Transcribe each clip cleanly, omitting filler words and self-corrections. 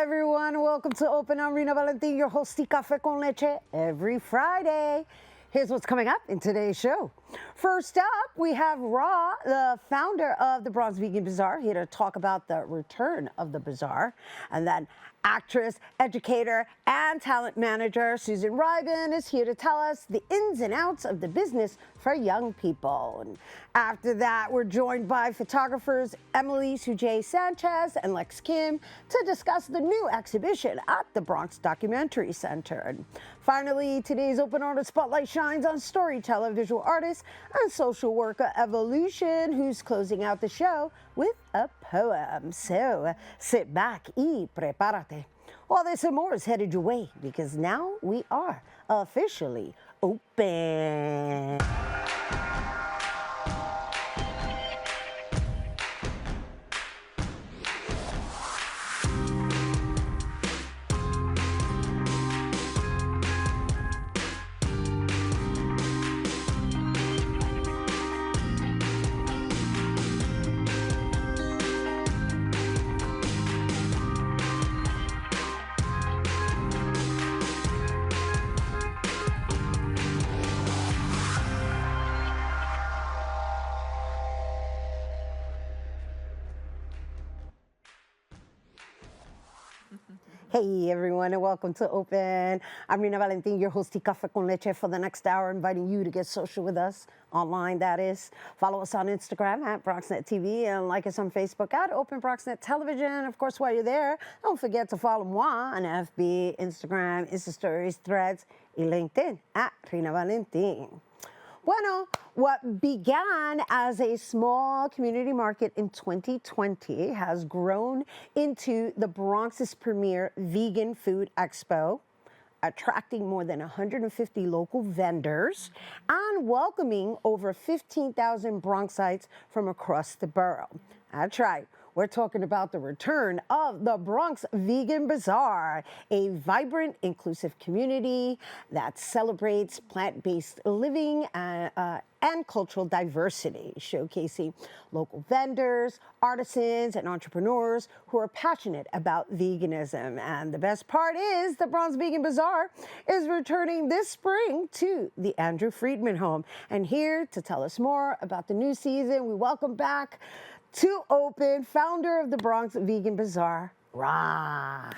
everyone. Welcome to Open. I'm Rina Valentin, your host, Café con Leche, every Friday. Here's what's coming up in today's show. First up, we have Ra, the founder of the Bronx Vegan Bazaar, here to talk about the return of the bazaar. And then actress, educator, and talent manager Susan Rybin is here to tell us the ins and outs of the business for young people. And after that, we're joined by photographers Emily Sujay Sanchez and Lex Kim to discuss the new exhibition at the Bronx Documentary Center. And finally, today's Open Artist Spotlight shines on storyteller, visual artist, and social worker Evolution, who's closing out the show with a poem. So sit back y prepárate. All this and more is headed your way because now we are officially open. Hey everyone, and welcome to Open. I'm Rina Valentin, your host, Café con Leche, for the next hour, inviting you to get social with us, online that is. Follow us on Instagram at Bronxnet TV and like us on Facebook at Open Bronxnet Television. Of course, while you're there, don't forget to follow moi on FB, Instagram, Insta Stories, Threads, and LinkedIn at Rina Valentin. Bueno, what began as a small community market in 2020 has grown into the Bronx's premier vegan food expo, attracting more than 150 local vendors and welcoming over 15,000 Bronxites from across the borough. That's right. We're talking about the return of the Bronx Vegan Bazaar, a vibrant, inclusive community that celebrates plant-based living and cultural diversity, showcasing local vendors, artisans, and entrepreneurs who are passionate about veganism. And the best part is the Bronx Vegan Bazaar is returning this spring to the Andrew Friedman Home. And here to tell us more about the new season, we welcome back to Open, founder of the Bronx Vegan Bazaar, Ra.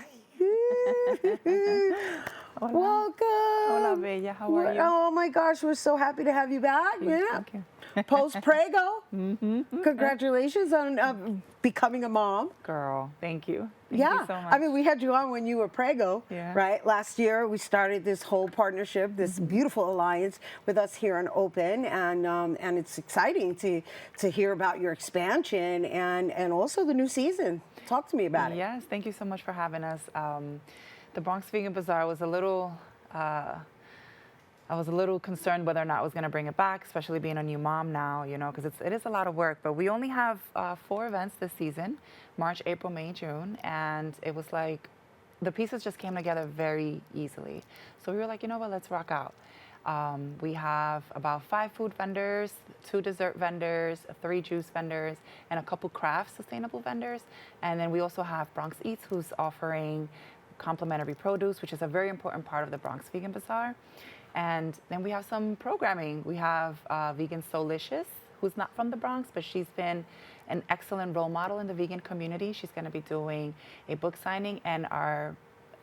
Hola. Welcome. Hola, Bella. How are you? Oh my gosh, we're so happy to have you back. Thank you. Post-Prego. Congratulations on becoming a mom. Girl, thank you. Thank you so much. I mean, we had you on when you were Prego, right? Last year, we started this whole partnership, this beautiful alliance with us here on Open, and it's exciting to hear about your expansion and also the new season. Talk to me about it. Yes, thank you so much for having us. The Bronx Vegan Bazaar was a little, I was a little concerned whether or not I was going to bring it back, especially being a new mom now, you know, because it is a lot of work. But we only have 4 events this season, March, April, May, June. And it was like the pieces just came together very easily. So we were like, you know what, let's rock out. We have about 5 food vendors, 2 dessert vendors, 3 juice vendors, and a couple craft sustainable vendors. And then we also have Bronx Eats, who's offering complimentary produce, which is a very important part of the Bronx Vegan Bazaar. And then we have some programming. We have Vegan Solicious, who's not from the Bronx, but she's been an excellent role model in the vegan community. She's going to be doing a book signing, and our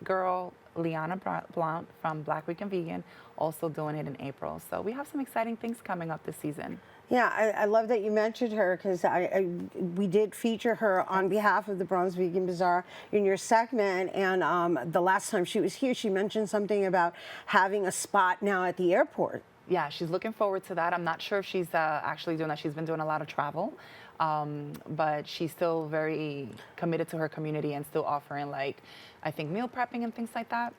girl, Liana Blount from Black Week and Vegan, also doing it in April. So we have some exciting things coming up this season. Yeah, I love that you mentioned her because we did feature her on behalf of the Bronx Vegan Bazaar in your segment, and the last time she was here, she mentioned something about having a spot now at the airport. Yeah, she's looking forward to that. I'm not sure if she's actually doing that. She's been doing a lot of travel, but she's still very committed to her community and still offering, like, I think meal prepping and things like that.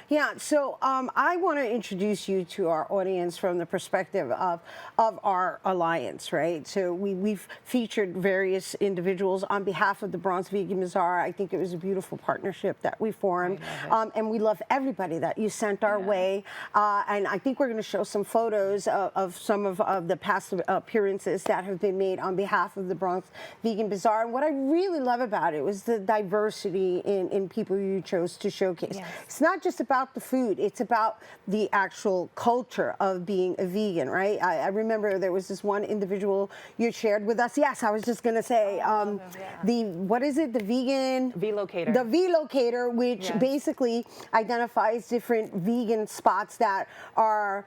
Yeah, so I want to introduce you to our audience from the perspective of our alliance, right? So we've featured various individuals on behalf of the Bronx Vegan Bazaar. I think it was a beautiful partnership that we formed, and we love everybody that you sent our way. And I think we're going to show some photos of some of the past appearances that have been made on behalf of the Bronx Vegan Bazaar. And what I really love about it was the diversity in people you chose to showcase. Yes. It's not just about the food, it's about the actual culture of being a vegan, right? I remember there was this one individual you shared with us. Yes, I was just going to say, what is it? The vegan... V-locator. The V-locator, which basically identifies different vegan spots that are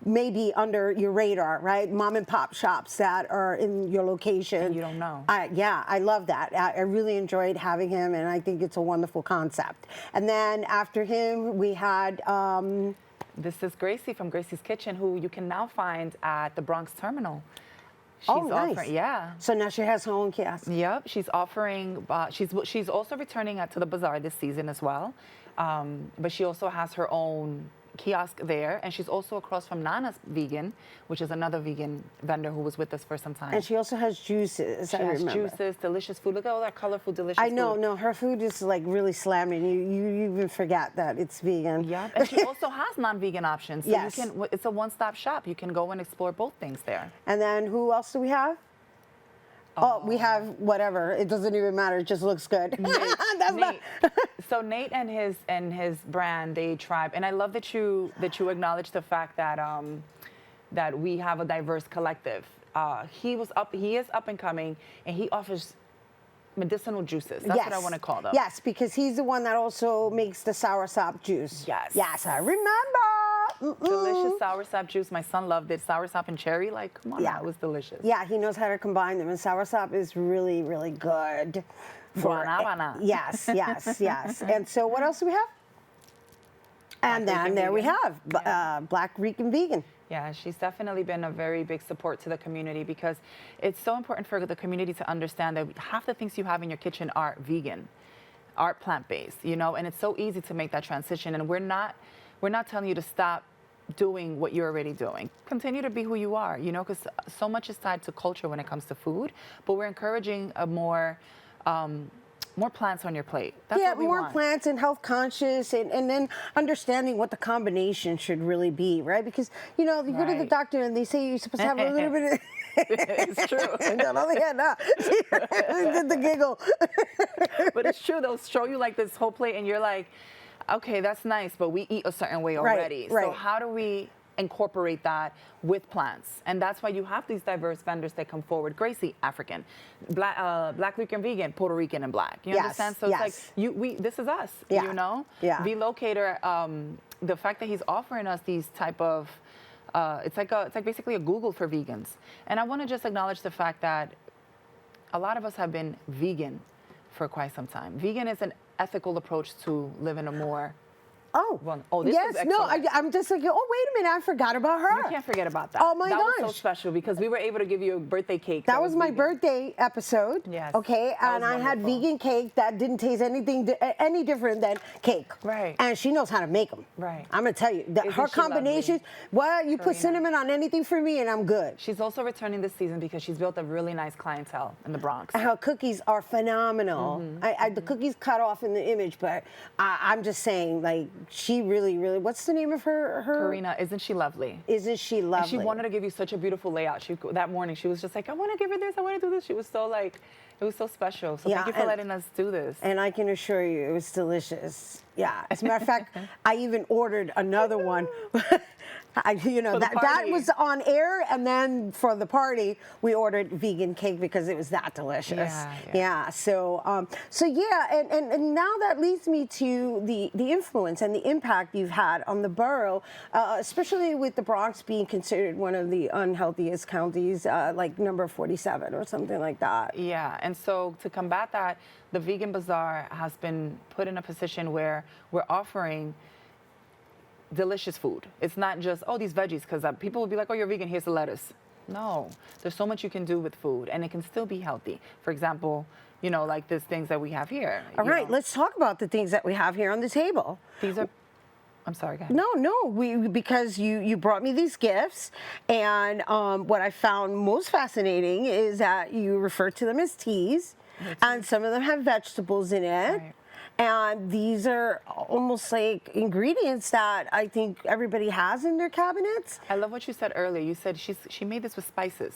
maybe under your radar, right? Mom and pop shops that are in your location. And you don't know. Yeah, I love that. I really enjoyed having him, and I think it's a wonderful concept. And then after him, we had... this is Gracie from Gracie's Kitchen, who you can now find at the Bronx Terminal. Oh, nice. Yeah. So now she has her own kiosk. Yep. She's offering, she's also returning to the Bazaar this season as well. But she also has her own kiosk there, and she's also across from Nana's Vegan, which is another vegan vendor who was with us for some time. And she also has juices. She has juices, delicious food. Look at all that colorful, delicious food. I know, no, her food is like really slamming. You even forget that it's vegan. Yep. And she also has non-vegan options. So yes. It's a one-stop shop. You can go and explore both things there. And then who else do we have? Oh, we have whatever. It doesn't even matter. It just looks good. Nate. So Nate and his brand, They Tribe, and I love that you acknowledge the fact that that we have a diverse collective. He is up and coming, and he offers medicinal juices. That's what I want to call them. Yes, because he's the one that also makes the soursop juice. Yes. Yes, I remember. Delicious soursop juice. My son loved it. Soursop and cherry, like, come on, it was delicious. Yeah, he knows how to combine them, and soursop is really, really good. Guanabana. Yes, yes, yes. And so what else do we have? And then there we have Black Rican Vegan. Yeah, she's definitely been a very big support to the community, because it's so important for the community to understand that half the things you have in your kitchen are vegan, are plant-based, you know, and it's so easy to make that transition. And we're not telling you to stop doing what you're already doing. Continue to be who you are, you know, because so much is tied to culture when it comes to food, but we're encouraging a more plants on your plate. That's what we more want. Plants and health conscious, and then understanding what the combination should really be, right? Because, you know, you go to the doctor and they say you're supposed to have a little bit of... It's true. Did the giggle. But it's true. They'll show you like this whole plate and you're like, okay, that's nice, but we eat a certain way already. Right. So how do we incorporate that with plants? And that's why you have these diverse vendors that come forward. Gracie, African. Black Rican Vegan, Puerto Rican and Black. You understand? So it's like, this is us, you know? Yeah. V-Locator, the fact that he's offering us these type of, it's like basically a Google for vegans. And I want to just acknowledge the fact that a lot of us have been vegan for quite some time. Vegan is an ethical approach to living a more... this yes, is excellent. I'm just like, oh, wait a minute, I forgot about her. You can't forget about that. Oh, my gosh. That was so special because we were able to give you a birthday cake. That was my birthday episode. Yes. Okay, and I had vegan cake that didn't taste any different than cake. Right. And she knows how to make them. Right. I'm going to tell you, her combinations, you put cinnamon on anything for me and I'm good. She's also returning this season because she's built a really nice clientele in the Bronx. Her cookies are phenomenal. The cookies cut off in the image, but I'm just saying, like, she really, what's the name of her? Karina, isn't she lovely? Isn't she lovely? And she wanted to give you such a beautiful layout. That morning, she was just like, I want to give her this, I want to do this. She was so like, it was so special. So thank you for letting us do this. And I can assure you, it was delicious. Yeah, as a matter of fact, I even ordered another one. That was on air, and then for the party, we ordered vegan cake because it was that delicious. Yeah. So and now that leads me to the influence and the impact you've had on the borough, especially with the Bronx being considered one of the unhealthiest counties, like number 47 or something like that. Yeah, and so to combat that, the Vegan Bazaar has been put in a position where we're offering delicious food. It's not just, these veggies, because people will be like, you're vegan, here's the lettuce. No, there's so much you can do with food, and it can still be healthy. For example, like these things that we have here. All right, let's talk about the things that we have here on the table. These are I'm sorry, go ahead. No, because you brought me these gifts, and what I found most fascinating is that you refer to them as teas, and some of them have vegetables in it. Right. And these are almost like ingredients that I think everybody has in their cabinets. I love what you said earlier. You said she made this with spices.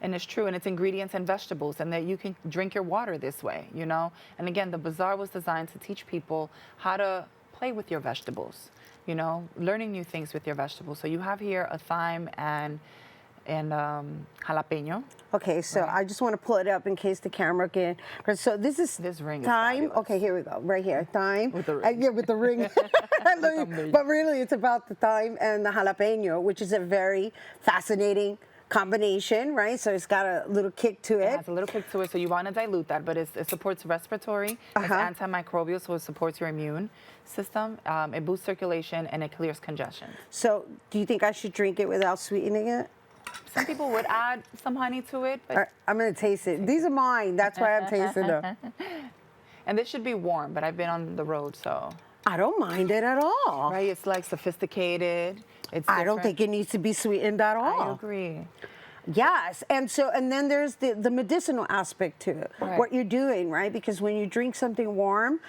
And it's true, and it's ingredients and vegetables, and that you can drink your water this way, you know? And again, the Bazaar was designed to teach people how to play with your vegetables, you know, learning new things with your vegetables. So you have here a thyme and jalapeno. Okay, so I just want to pull it up in case the camera can. So this ring is thyme. fabulous. Okay, here we go. Right here, thyme. With the ring. Yeah, with the ring. But really, it's about the thyme and the jalapeno, which is a very fascinating combination, right? So it's got a little kick to it. It has a little kick to it, so you want to dilute that, but it supports respiratory, it's antimicrobial, so it supports your immune system, it boosts circulation, and it clears congestion. So do you think I should drink it without sweetening it? Some people would add some honey to it, but I'm going to taste it. These are mine. That's why I'm tasting them. and this should be warm, but I've been on the road, so. I don't mind it at all. Right, it's like sophisticated. It's I don't think it needs to be sweetened at all. I agree. Yes, and then there's the medicinal aspect to it. Right. What you're doing, right? Because when you drink something warm,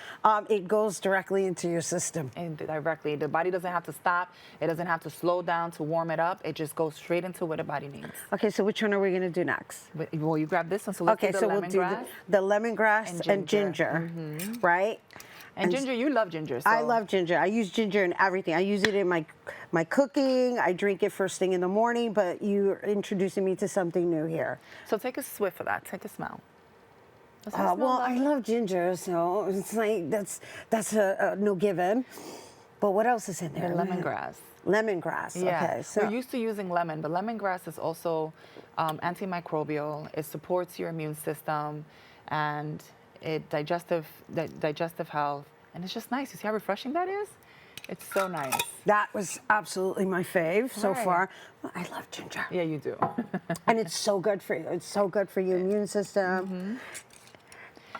it goes directly into your system. And directly, the body doesn't have to stop. It doesn't have to slow down to warm it up. It just goes straight into what the body needs. Okay, so which one are we going to do next? Well, you grab this one, so let's do the we'll do the lemongrass and ginger, right? And ginger, you love ginger. So. I love ginger. I use ginger in everything. I use it in my cooking. I drink it first thing in the morning, but you're introducing me to something new here. So take a swift of that. Take a smell. Well, I love ginger, so it's like that's a no given. But what else is in there? The lemongrass. Lemongrass. Yeah. Okay. So we're used to using lemon, but lemongrass is also antimicrobial. It supports your immune system, and digestive health, and it's just nice. You see how refreshing that is? It's so nice. That was absolutely my fave so far. Well, I love ginger. Yeah, you do. And it's so good for you. It's so good for your immune system.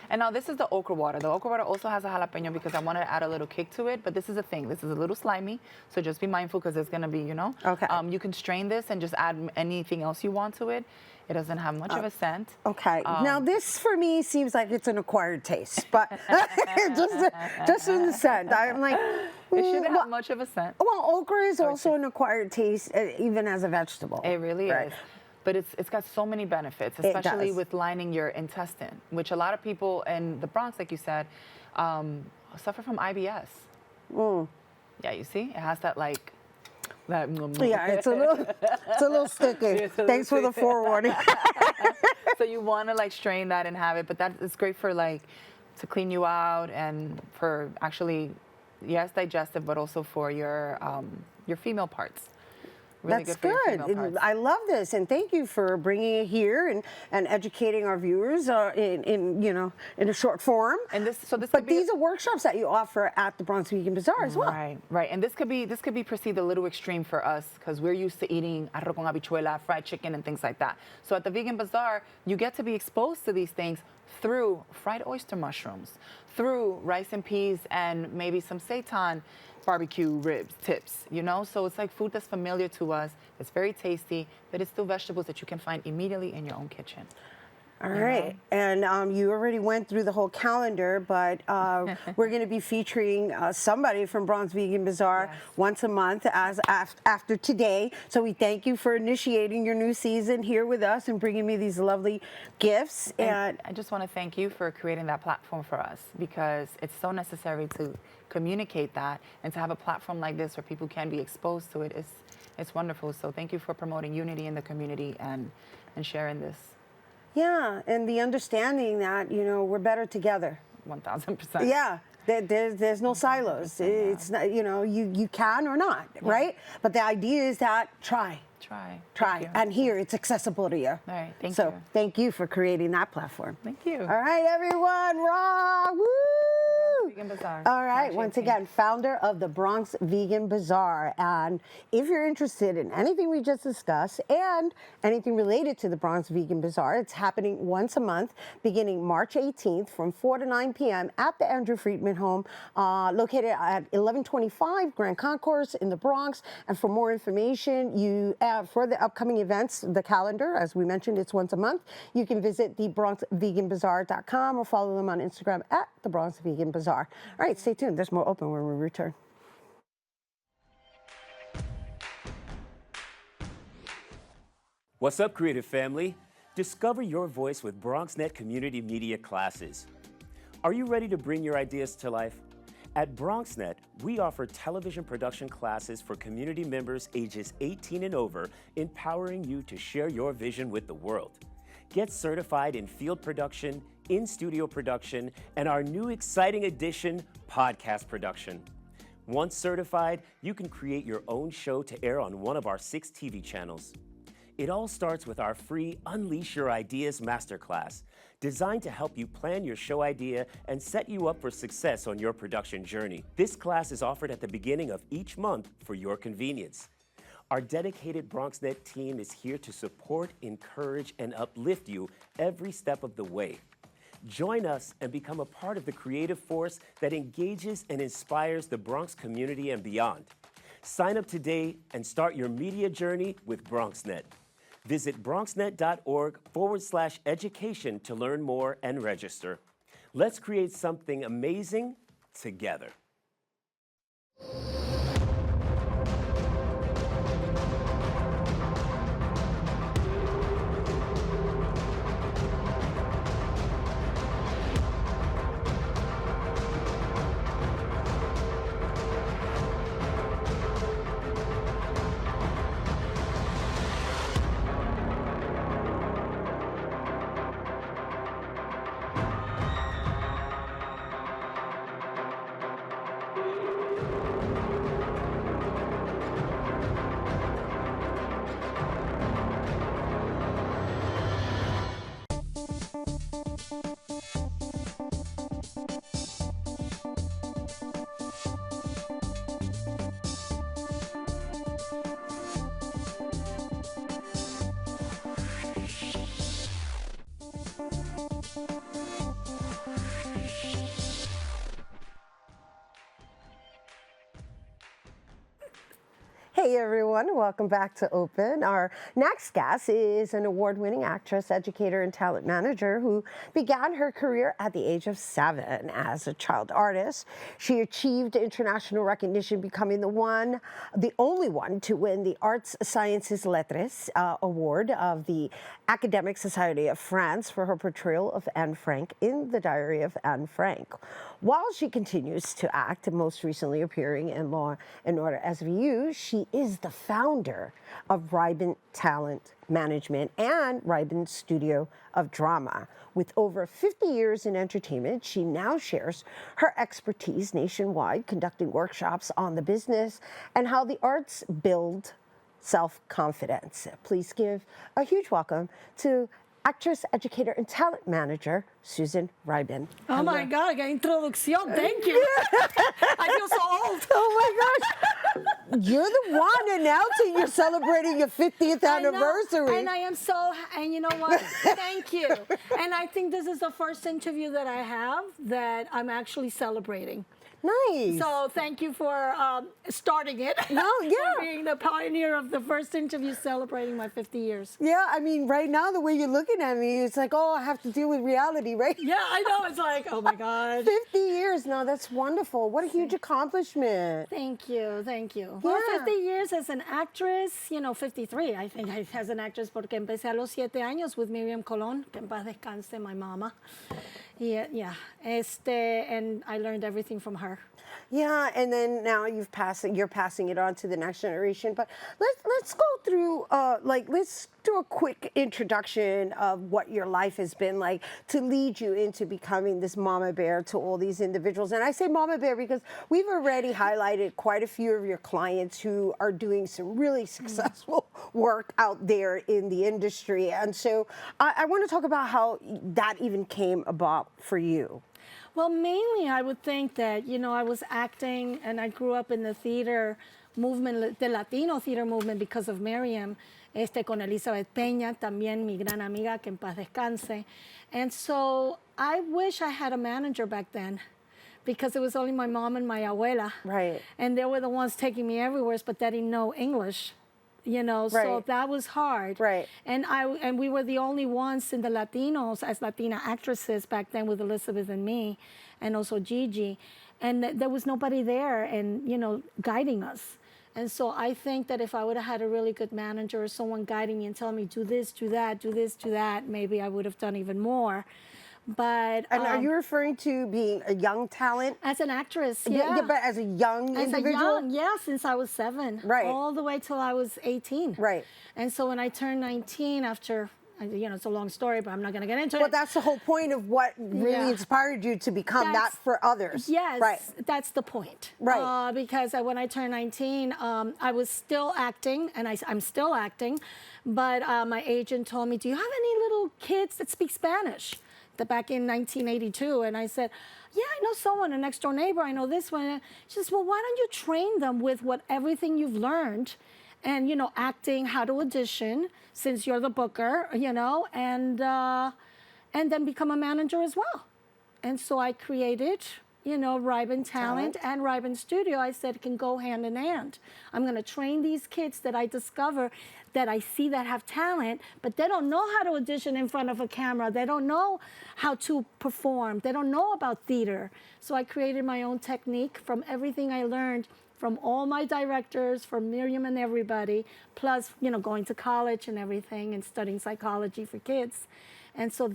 And now this is the okra water. The okra water also has a jalapeno because I want to add a little kick to it, but this is a thing. This is a little slimy, so just be mindful because it's going to be, you know. Okay. You can strain this and just add anything else you want to it. It doesn't have much of a scent. Okay. Now this for me seems like it's an acquired taste, but just in the scent, I'm like. It shouldn't have much of a scent. Well, okra is also an acquired taste, even as a vegetable. It really is. But it's got so many benefits, especially with lining your intestine, which a lot of people in the Bronx, like you said, suffer from IBS. Yeah, you see, it has that like. Yeah, it's a little sticky. Thanks for the forewarning. So you want to like strain that and have it, but that is great for like to clean you out and for actually, yes, digestive, but also for your female parts. Really That's good. I love this, and thank you for bringing it here and educating our viewers in a short form. And this these are workshops that you offer at the Bronx Vegan Bazaar as well. Right. And this could be perceived a little extreme for us because we're used to eating arroz con habichuela, fried chicken, and things like that. So at the Vegan Bazaar, you get to be exposed to these things through fried oyster mushrooms, through rice and peas, and maybe some seitan barbecue ribs, tips, you know? So it's like food that's familiar to us. It's very tasty, but it's still vegetables that you can find immediately in your own kitchen. All right. And you already went through the whole calendar, but we're going to be featuring somebody from Bronx Vegan Bazaar once a month after today. So we thank you for initiating your new season here with us and bringing me these lovely gifts. And I just want to thank you for creating that platform for us because it's so necessary to communicate that and to have a platform like this where people can be exposed to it. It's wonderful. So thank you for promoting unity in the community and sharing this. Yeah, and the understanding that, we're better together. 1,000%. Yeah, there's no silos. It's not, you can or not, right? But the idea is that try. And here, it's accessible to you. All right, thank you. So thank you for creating that platform. Thank you. All right, everyone, raw, woo! Vegan Bazaar. All right, Launch once 18th. again, founder of the Bronx Vegan Bazaar. And if you're interested in anything we just discussed and anything related to the Bronx Vegan Bazaar, it's happening once a month, beginning March 18th from 4 to 9 p.m. at the Andrew Friedman home, located at 1125 Grand Concourse in the Bronx. And for more information, for the upcoming events, the calendar, as we mentioned, it's once a month, you can visit thebronxveganbazaar.com or follow them on Instagram at the Bronx Vegan Bazaar. All right, stay tuned. There's more open when we return. What's up, creative family? Discover your voice with Bronxnet community media classes. Are you ready to bring your ideas to life? At Bronxnet, we offer television production classes for community members ages 18 and over, empowering you to share your vision with the world. Get certified in field production, in-studio production, and our new exciting addition, podcast production. Once certified, you can create your own show to air on one of our 6 TV channels. It all starts with our free Unleash Your Ideas Masterclass, designed to help you plan your show idea and set you up for success on your production journey. This class is offered at the beginning of each month for your convenience. Our dedicated Bronxnet team is here to support, encourage, and uplift you every step of the way. Join us and become a part of the creative force that engages and inspires the Bronx community and beyond. Sign up today and start your media journey with Bronxnet. Visit bronxnet.org/education to learn more and register. Let's create something amazing together. Hey everyone, welcome back to Open. Our next guest is an award-winning actress, educator, and talent manager who began her career at the age of 7 as a child artist. She achieved international recognition, becoming the only one to win the Arts, Sciences, Lettres award of the Academic Society of France for her portrayal of Anne Frank in The Diary of Anne Frank. While she continues to act, most recently appearing in Law & Order SVU, she is the founder of Rybin Talent Management and Rybin Studio of Drama. With over 50 years in entertainment, she now shares her expertise nationwide, conducting workshops on the business and how the arts build self-confidence. Please give a huge welcome to actress, educator, and talent manager, Susan Rybin. Oh my God, qué introducción. Thank you. I feel so old. Oh my gosh. You're the one announcing you're celebrating your 50th anniversary. And I am so, and you know what? Thank you. And I think this is the first interview that I have that I'm actually celebrating. Nice. So thank you for starting it. No, yeah. For being the pioneer of the first interview celebrating my 50 years. Yeah, I mean, right now, the way you're looking at me, it's like, oh, I have to deal with reality, right? Yeah, I know. It's like, oh my God. 50 years now, that's wonderful. What a huge accomplishment. Thank you, thank you. Well, Yeah. 50 years as an actress, 53, I think, as an actress, porque empecé a los 7 años with Miriam Colón, que en paz descanse, my mama. Yeah, and I learned everything from her. Yeah, and then now you're passing it on to the next generation. But let's go through let's do a quick introduction of what your life has been like to lead you into becoming this mama bear to all these individuals. And I say mama bear because we've already highlighted quite a few of your clients who are doing some really successful work out there in the industry. And so I want to talk about how that even came about for you. Well, mainly I would think that, you know, I was acting and I grew up in the theater movement, the Latino theater movement because of Miriam, con Elizabeth Peña, también mi gran amiga, que en paz descanse. And so I wish I had a manager back then because it was only my mom and my abuela. Right. And they were the ones taking me everywhere, but they didn't know English. You know, so Right. that was hard. Right. And we were the only ones in the Latinos as Latina actresses back then with Elizabeth and me, and also Gigi, and there was nobody there and, you know, guiding us. And so I think that if I would have had a really good manager or someone guiding me and telling me, do this, do that, do this, do that, maybe I would have done even more. But And are you referring to being a young talent? as an actress, Yeah, but as a young as individual? a young, yeah, since I was 7. Right. All the way till I was 18. Right. And so when I turned 19 after, you know, it's a long story, but I'm not going to get into Well, it. that's the whole point of what really Yeah. inspired you to become that That's- for others. Yes, Right. that's the point. Right. Because when I turned 19, I was still acting, and I'm still acting, but my agent told me, do you have any little kids that speak Spanish? Back in 1982, and I said, yeah, I know someone, a next door neighbor, I know this one. She says, well, why don't you train them with everything you've learned, and, you know, acting, how to audition, since you're the booker, you know, and then become a manager as well. And so I created, you know, Rybin Talent and Rybin Studio. I said it can go hand in hand. I'm going to train these kids that I discover that I see that have talent, but they don't know how to audition in front of a camera. They don't know how to perform. They don't know about theater. So I created my own technique from everything I learned from all my directors, from Miriam and everybody, plus, you know, going to college and everything and studying psychology for kids. And so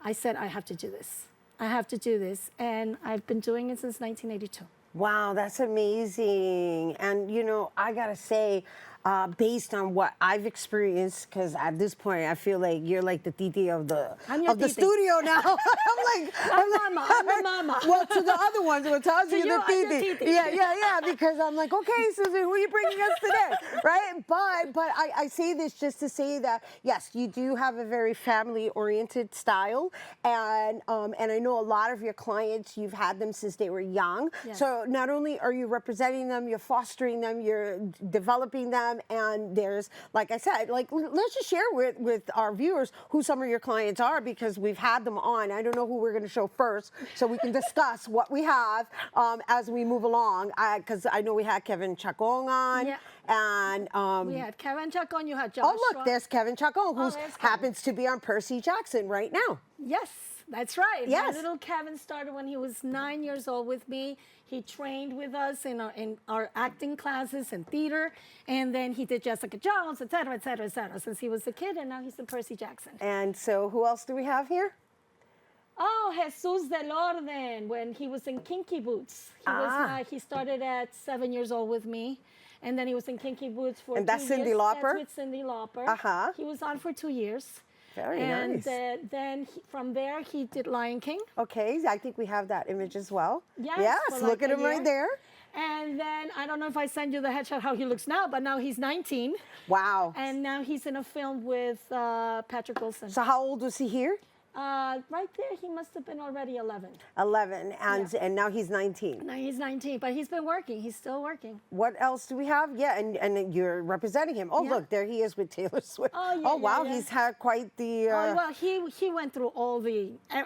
I said, I have to do this. I have to do this. And I've been doing it since 1982. Wow, that's amazing. And, you know, I got to say, based on what I've experienced, because at this point I feel like you're like the titi of the titi. studio now. I'm the mama. Well, to the other ones, it tells To you you, the I'm the titi. titi. Yeah. Because I'm like, okay, Susan, who are you bringing us today, right? But I say this just to say that yes, you do have a very family-oriented style, and I know a lot of your clients, you've had them since they were young. Yes. So not only are you representing them, you're fostering them, you're developing them. And there's, like I said, like let's just share with our viewers who some of your clients are, because we've had them on. I don't know who we're going to show first, so we can discuss what we have as we move along. Because I know we had Kevin Chacon on, Yeah. and We had Kevin Chacon, you had Josh. oh look, there's Kevin Chacon, who there's Kevin. happens to be on Percy Jackson right now. Yes, that's right. Yes. My little Kevin started when he was 9 years old with me. He trained with us in our acting classes and theater, and then he did Jessica Jones, et cetera, et cetera, et cetera, since he was a kid, and now he's in Percy Jackson. And so who else do we have here? Oh, Jesus del Orden, when he was in Kinky Boots. He started at 7 years old with me, and then he was in Kinky Boots for And that's 2 Cyndi years. Lauper? That's with Cyndi Lauper. Uh-huh. He was on for 2 years. Very and nice. Then from there, he did Lion King. Okay, I think we have that image as well. Yes, for Look like at a him right year. there. And then, I don't know if I send you the headshot how he looks now, but now he's 19. Wow. And now he's in a film with Patrick Wilson. So how old was he here? Right there, he must have been already 11. 11, and now he's 19. Now he's 19, but he's been working. He's still working. What else do we have? Yeah, and you're representing him. Oh, Yeah. look, there he is with Taylor Swift. Oh, yeah, wow, yeah. he's had quite the... Oh, well, he went through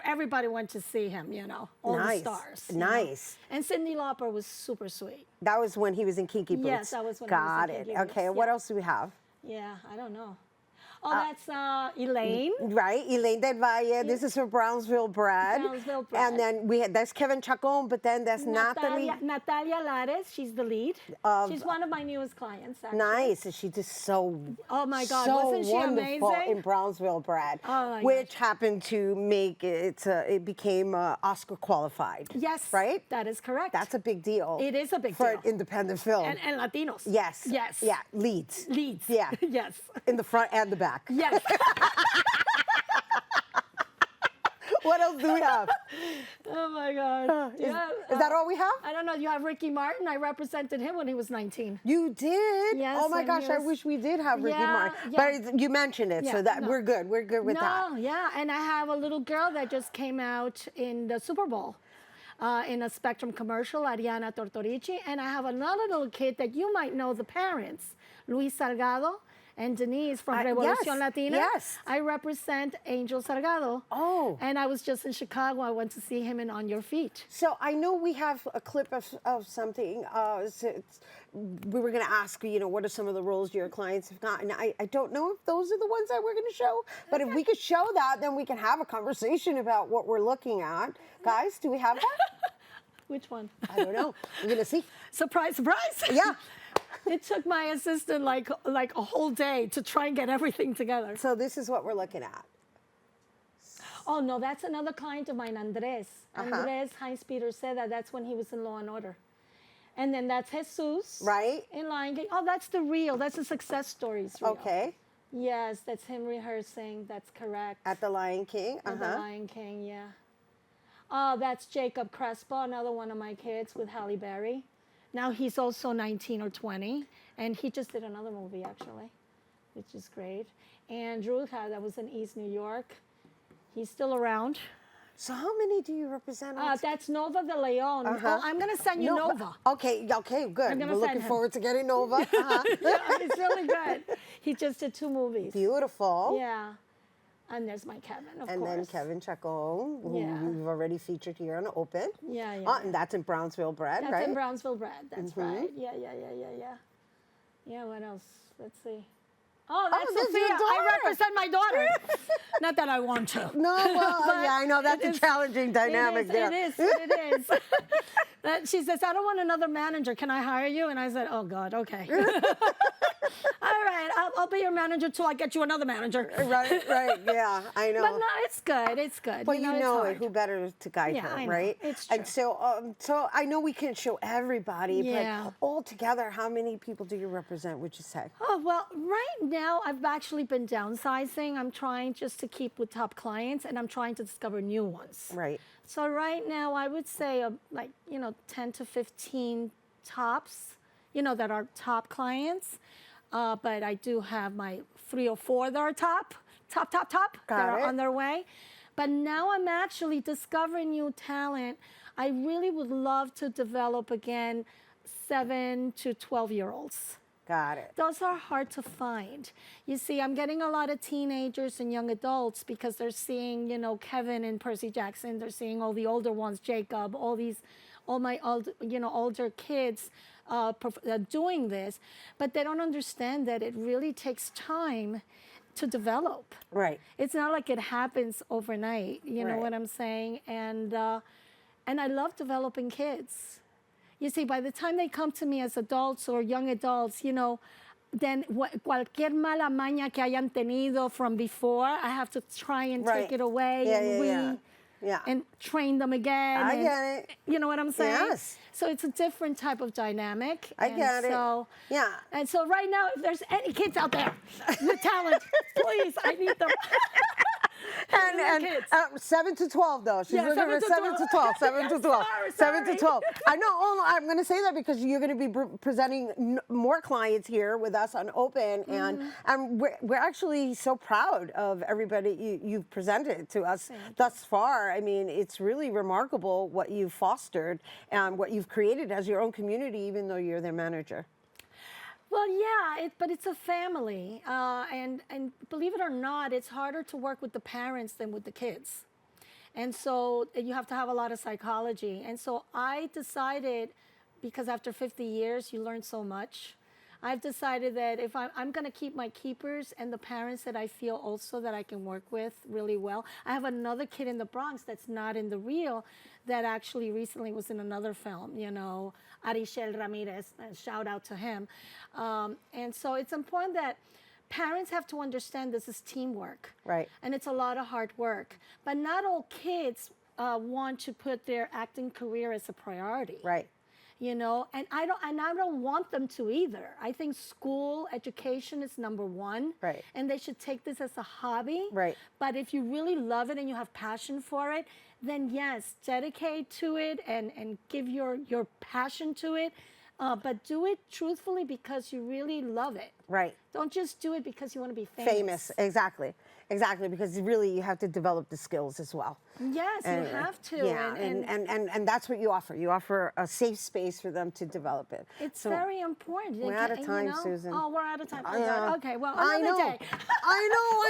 everybody went to see him, you know, all Nice, the stars. you know. nice. And Cyndi Lauper was super sweet. That was when he was in Kinky Boots. Yes, that was when he was in Got it. Kinky Boots, Okay, what yeah. else do we have? Yeah, I don't know. Oh, that's Elaine. Right, Elaine Del Valle. This is for Brownsville Bread. Brownsville Bread. And then that's Kevin Chacon, but then that's Natalie. Natalia Lares, she's the lead. She's one of my newest clients, actually. Nice, and she did so. Oh my God, so wasn't she wonderful amazing? in Brownsville Bread, Oh my which happened to make it became Oscar qualified. Yes. right. That is correct. That's a big deal. It is a big for deal. an independent film. And Latinos. Yes. Yes. Yeah. Leads. Leads. Yeah. Yes. In the front and the back. Yes. What else do we have? Oh my God. Is that all we have? I don't know. You have Ricky Martin. I represented him when he was 19. You did? Yes, Oh my and gosh, he I was- wish we did have Ricky Yeah, Martin. yeah. But you mentioned it, so Yeah, that no. we're good. We're good with that. No, yeah, and I have a little girl that just came out in the Super Bowl. In a Spectrum commercial, Ariana Tortorici, and I have another little kid that you might know the parents, Luis Salgado and Denise from Revolucion yes, Latina. yes. I represent Angel Salgado. Oh. And I was just in Chicago. I went to see him in On Your Feet. So I know we have a clip of something. We were going to ask you, what are some of the roles your clients have gotten. I don't know if those are the ones that we're going to show, but if we could show that, then we can have a conversation about what we're looking at. Guys, do we have that? Which one? I don't know. We're going to see. Surprise, surprise. Yeah. It took my assistant like a whole day to try and get everything together. So this is what we're looking at. Oh, no, that's another client of mine, Andres. Andres Heinz Peter said that's when he was in Law and Order. And then that's Jesus. Right. In Lion King. Oh, that's the reel. That's the success stories reel. Okay. Yes, that's him rehearsing. That's correct. At the Lion King. At the Lion King, yeah. Oh, that's Jacob Crespo, another one of my kids with Halle Berry. Now he's also 19 or 20, and he just did another movie, actually, which is great. Andrew, that was in East New York. He's still around. So how many do you represent? That's Nova de Leon. Oh, I'm going to send you Nova. Okay, good. I'm gonna We're send looking him. forward to getting Nova. Yeah, it's really good. He just did 2 movies. Beautiful. Yeah. And there's my Kevin, of And course. then Kevin Chacon, who Yeah. we've already featured here on Open. Yeah, yeah. And that's in Brownsville Bread, That's right? in Brownsville Bread. That's right. Yeah. Yeah, what else? Let's see. Oh, that's that's your Sophia. I daughter. represent my daughter. Not that I want to. No, well, But yeah, I know that's a challenging dynamic there. It is. She says, I don't want another manager. Can I hire you? And I said, oh, God, okay. All right, I'll be your manager till I get you another manager. Right, yeah, I know. But no, it's good. It's good. But it's you know hard. who better to guide Yeah, her, I know. right? It's And true. so I know we can't show everybody, Yeah. but all together, how many people do you represent, would you say? Oh, well, right now I've actually been downsizing. I'm trying just to keep with top clients, and I'm trying to discover new ones. Right. So right now I would say 10 to 15 tops, that are top clients. But I do have my 3 or 4 that are top that are on their way. But now I'm actually discovering new talent. I really would love to develop again 7 to 12-year-olds. Got it. Those are hard to find. You see, I'm getting a lot of teenagers and young adults because they're seeing, Kevin and Percy Jackson. They're seeing all the older ones, Jacob, all my older kids doing this. But they don't understand that it really takes time to develop. Right. It's not like it happens overnight. You know Right. what I'm saying? And I love developing kids. You see, by the time they come to me as adults or young adults, then cualquier mala maña que hayan tenido from before, I have to try and take it away Yeah. and train them again. I get it. You know what I'm saying? Yes. So it's a different type of dynamic. I get it. Yeah. And so right now, if there's any kids out there with talent, please, I need them. And kids. 7 to 12 though. She's Yeah, looking for 7 to 12. 7 to 12. Sorry, 7 to sorry. 12. I know. I'm going to say that because you're going to be presenting more clients here with us on Open, and we're actually so proud of everybody you've presented to us thus far. I mean, it's really remarkable what you've fostered and what you've created as your own community, even though you're their manager. Well, yeah, but it's a family. And believe it or not, it's harder to work with the parents than with the kids. And so you have to have a lot of psychology. And so I decided, because after 50 years, you learn so much. I've decided that if I'm going to keep my keepers and the parents that I feel also that I can work with really well. I have another kid in the Bronx that's not in the reel that actually recently was in another film, Arichel Ramirez, shout out to him. And so it's important that parents have to understand this is teamwork. Right. And it's a lot of hard work. But not all kids want to put their acting career as a priority. Right. you know, and I don't want them to either. I think school education is number one. Right. And they should take this as a hobby. Right. But if you really love it and you have passion for it, then yes, dedicate to it and give your passion to it. But do it truthfully because you really love it. Right. Don't just do it because you want to be Famous, exactly. Exactly, because really you have to develop the skills as well. Yes, you have to. Yeah, and that's what you offer. You offer a safe space for them to develop it. It's very important. We're out of time, you know? Susan. Oh, we're out of time. I know. Okay, well, I another know. day. I know,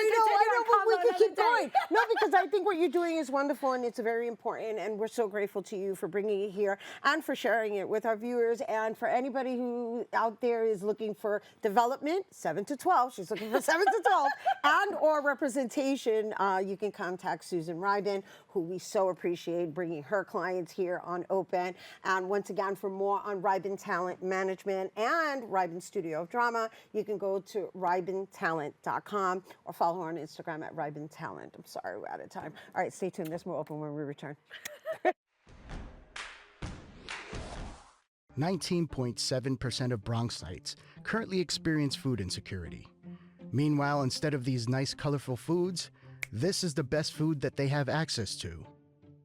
but we can keep going. day. No, because I think what you're doing is wonderful and it's very important, and we're so grateful to you for bringing it here and for sharing it with our viewers, and for anybody who out there is looking for development, 7 to 12. She's looking for 7 to 12, and or representation. You can contact Susan Rybin, who we so appreciate bringing her clients here on Open. And once again, for more on Rybin Talent Management and Rybin Studio of Drama, you can go to rybintalent.com or follow her on Instagram at Rybin Talent. I'm sorry, we're out of time. All right, stay tuned. There's more Open when we return. 19.7% of Bronxites currently experience food insecurity. Meanwhile, instead of these nice, colorful foods, this is the best food that they have access to.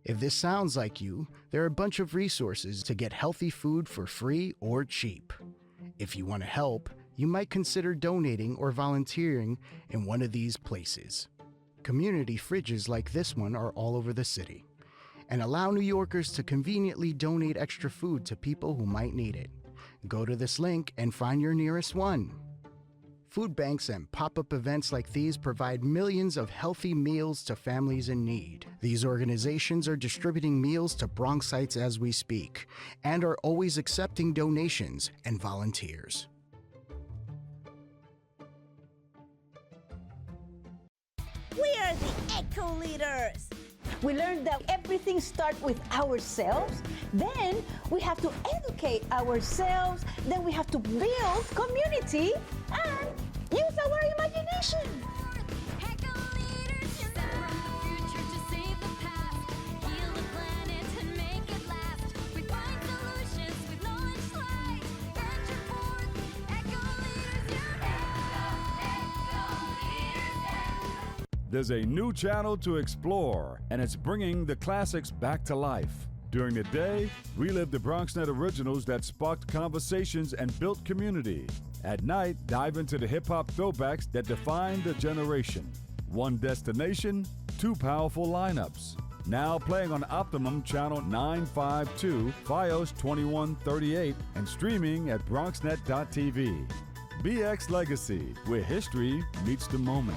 If this sounds like you, there are a bunch of resources to get healthy food for free or cheap. If you want to help, you might consider donating or volunteering in one of these places. Community fridges like this one are all over the city and allow New Yorkers to conveniently donate extra food to people who might need it. Go to this link and find your nearest one. Food banks and pop-up events like these provide millions of healthy meals to families in need. These organizations are distributing meals to Bronxites as we speak and are always accepting donations and volunteers. We are the Eco Leaders. We learned that everything starts with ourselves, then we have to educate ourselves, then we have to build community and use our imagination. Eco Leaders, you the future to save the past, heal the planet and make it last. We find solutions with knowledge light. Venture forth, Eco Leaders, There's a new channel to explore, and it's bringing the classics back to life. During the day, relive the Bronxnet originals that sparked conversations and built community. At night, dive into the hip-hop throwbacks that defined the generation. One destination, two powerful lineups. Now playing on Optimum Channel 952, Fios 2138, and streaming at bronxnet.tv. BX Legacy, where history meets the moment.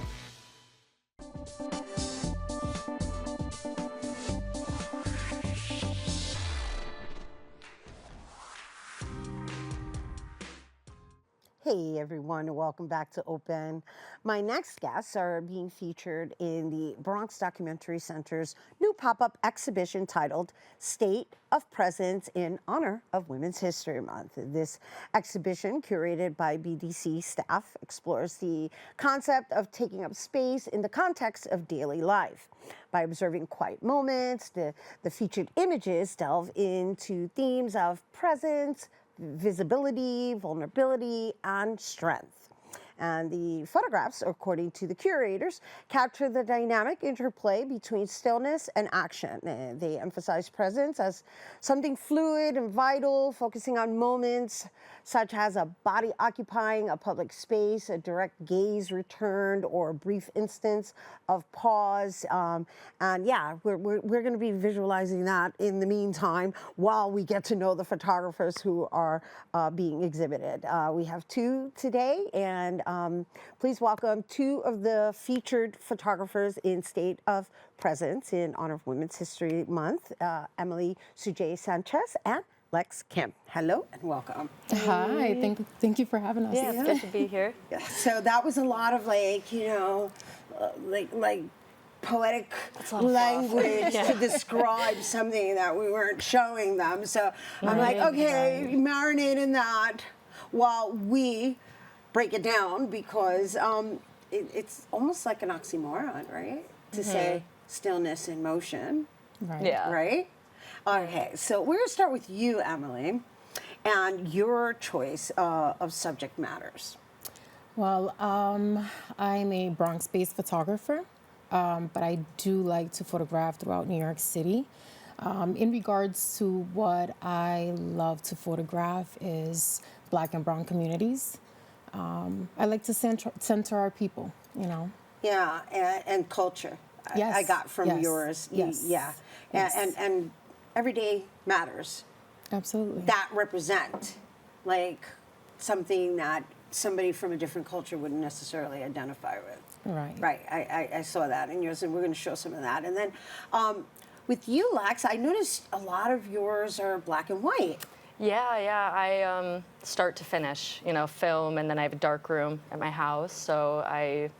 Hey everyone, and welcome back to Open. My next guests are being featured in the Bronx Documentary Center's new pop-up exhibition titled State of Presence in honor of Women's History Month. This exhibition, curated by BDC staff, explores the concept of taking up space in the context of daily life. By observing quiet moments, the featured images delve into themes of presence, visibility, vulnerability, and strength. And the photographs, according to the curators, capture the dynamic interplay between stillness and action. They emphasize presence as something fluid and vital, focusing on moments such as a body occupying a public space, a direct gaze returned, or a brief instance of pause. And yeah, we're going to be visualizing that in the meantime while we get to know the photographers who are being exhibited. We have two today, and please welcome two of the featured photographers in State of Presence in honor of Women's History Month, Emily Sujay Sanchez and Lex Kim. Hello and welcome. Hi, thank you for having us. Yeah, it's good to be here. Yeah, so that was a lot of like poetic language to describe something that we weren't showing them. So I'm like, okay, marinate in that while we break it down, because it's almost like an oxymoron, right? To say stillness in motion. Right. Yeah. Right? Okay, so we're going to start with you, Emily. and your choice of subject matters? Well, I'm a Bronx-based photographer, but I do like to photograph throughout New York City. In regards to what I love to photograph is Black and Brown communities. I like to center our people, you know. Yeah, and culture. Yes. I got from Yes. yours. Yes. Yeah, Yes. and everyday matters Absolutely. that represent like something that somebody from a different culture wouldn't necessarily identify with. Right. Right. I saw that in yours, and we're going to show some of that. And then with you, Lex, I noticed a lot of yours are black and white. Yeah. I start to finish, film, and then I have a dark room at my house, so I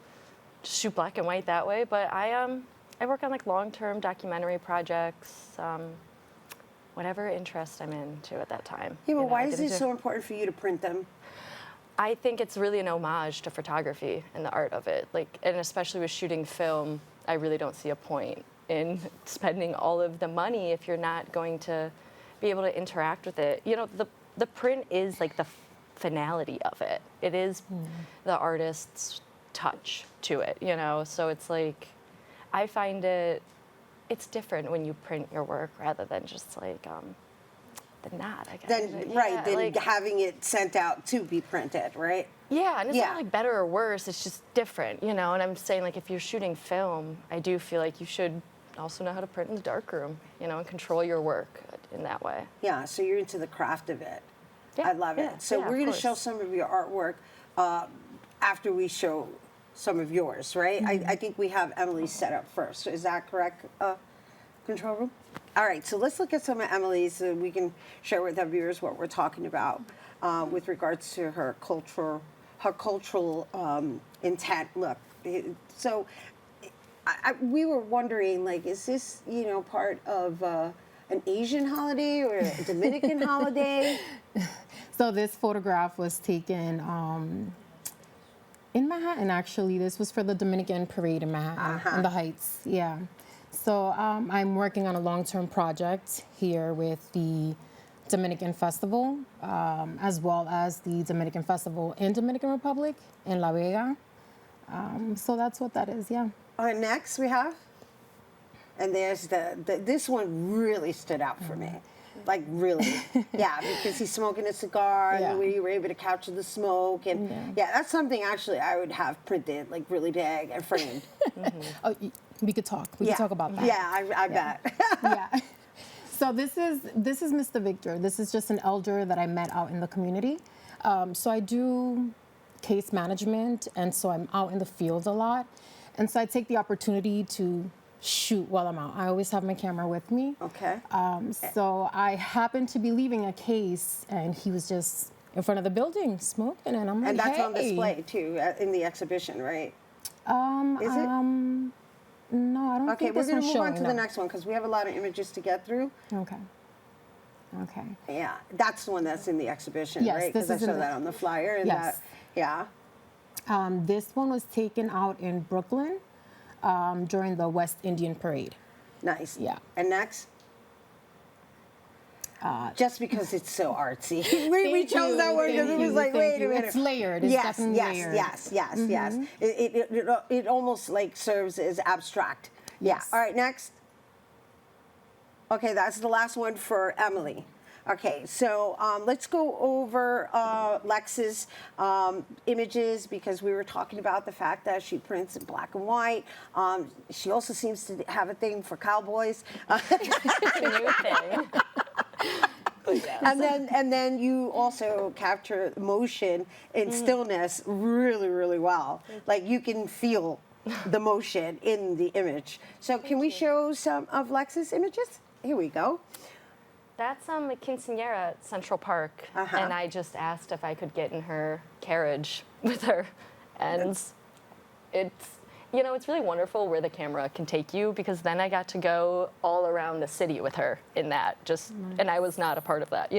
just shoot black and white that way. But I work on like long-term documentary projects, whatever interest I'm into at that time. Yeah, but You know, why I is didn't it do- so important for you to print them? I think it's really an homage to photography and the art of it. And especially with shooting film, I really don't see a point in spending all of the money if you're not going to be able to interact with it. The print is like the finality of it. It is the artist's touch to it, So it's like, I find it's different when you print your work rather than just like the not, I guess. Then having it sent out to be printed, right? Yeah, and it's Yeah. not like better or worse, it's just different, And I'm saying, like, if you're shooting film, I do feel like you should also know how to print in the darkroom, and control your work in that way. Yeah, so you're into the craft of it. Yeah, I love yeah, it. So yeah, we're of going to show course. some of your artwork after we show some of yours, right? I think we have Emily's set up first. Is that correct, control room? All right, so let's look at some of Emily's so we can share with our viewers what we're talking about with regards to her cultural intent. Look, so we were wondering, like, is this, part of an Asian holiday or a Dominican holiday? So this photograph was taken in Manhattan, actually. This was for the Dominican parade in Manhattan, in the Heights, yeah. So I'm working on a long-term project here with the Dominican Festival, as well as the Dominican Festival in Dominican Republic, in La Vega. So that's what that is, yeah. Next we have, and there's this one really stood out for me. Like, really. Yeah, because he's smoking a cigar, and the way you were able to capture the smoke. And yeah, that's something actually I would have printed, like, really big and framed. Oh, we could talk. We could talk about that. Yeah, I bet. Yeah. So this is Mr. Victor. This is just an elder that I met out in the community. So I do case management, and so I'm out in the field a lot. And so I take the opportunity to shoot while I'm out. I always have my camera with me. Okay. So I happened to be leaving a case, and he was just in front of the building smoking, and I'm like, And that's on hey. display, too, in the exhibition, right? Is it? No, I don't Okay, think we're this going one's to move on showing, to the no. next one because we have a lot of images to get through. Okay. Yeah, that's the one that's in the exhibition, Yes, right? this Because I is in saw the- that on the flyer. And Yes. Yeah. This one was taken out in Brooklyn during the West Indian Parade. Nice. Yeah. And next? Just because it's so artsy. we Thank chose you, that one because it thank was you, like, thank wait a you. minute. It's layered. It's yes, definitely yes, layered. yes. It almost like serves as abstract. Yeah. Yes. All right, next. Okay, that's the last one for Emily. Okay, so let's go over Lex's images because we were talking about the fact that she prints in black and white. She also seems to have a thing for cowboys. It's a new thing. And then you also capture motion and stillness really, really well. Like you can feel the motion in the image. So can we show some of Lex's images? Here we go. That's a quinceañera at Central Park, and I just asked if I could get in her carriage with her, and it's really wonderful where the camera can take you because then I got to go all around the city with her in that, and I was not a part of that,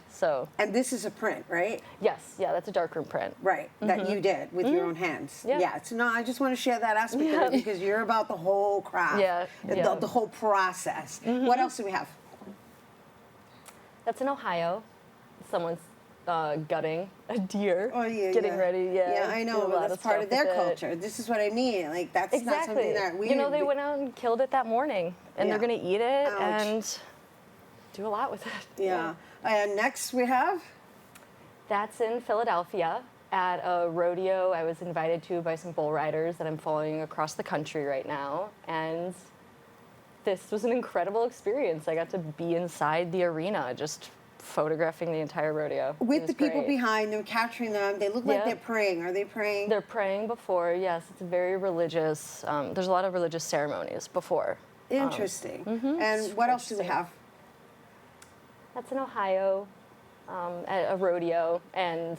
so. And this is a print, right? Yes, yeah, that's a darkroom print. Right, that you did with your own hands. Yeah. So no, I just want to share that aspect of it because you're about the whole craft. Yeah, yeah. The whole process. What else do we have? That's in Ohio, someone's gutting a deer, Oh yeah, getting yeah. ready. Yeah, I do know. a lot That's of part stuff of their with it. culture. This is what I mean. Like that's not something Exactly. that we. You know, they went out and killed it that morning, and they're Yeah. gonna eat it Ouch. and do a lot with it. Yeah. And next we have. That's in Philadelphia at a rodeo I was invited to by some bull riders that I'm following across the country right now. And this was an incredible experience. I got to be inside the arena just photographing the entire rodeo. It With was the people great. behind them, capturing them, they look like Yep. they're praying. Are they praying? They're praying before, yes. It's very religious. There's a lot of religious ceremonies before. Interesting. Mm-hmm. And what else do we have? That's in Ohio, at a rodeo, and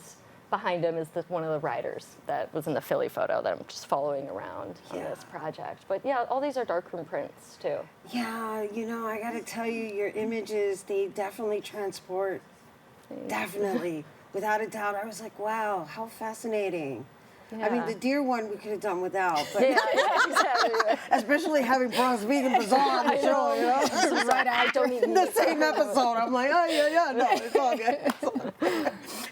behind him is one of the riders that was in the Philly photo that I'm just following around on Yeah. this project. But yeah, all these are darkroom prints too. Yeah, you know, I gotta tell you, your images, they definitely transport. Definitely. Without a doubt. I was like, wow, how fascinating. I mean, Yeah. the deer one we could have done without, but Yeah, exactly. especially having Bronx Vegan Bazaar on the show, you know? Right, I don't even The same episode. I'm like, oh, yeah, no, it's all good.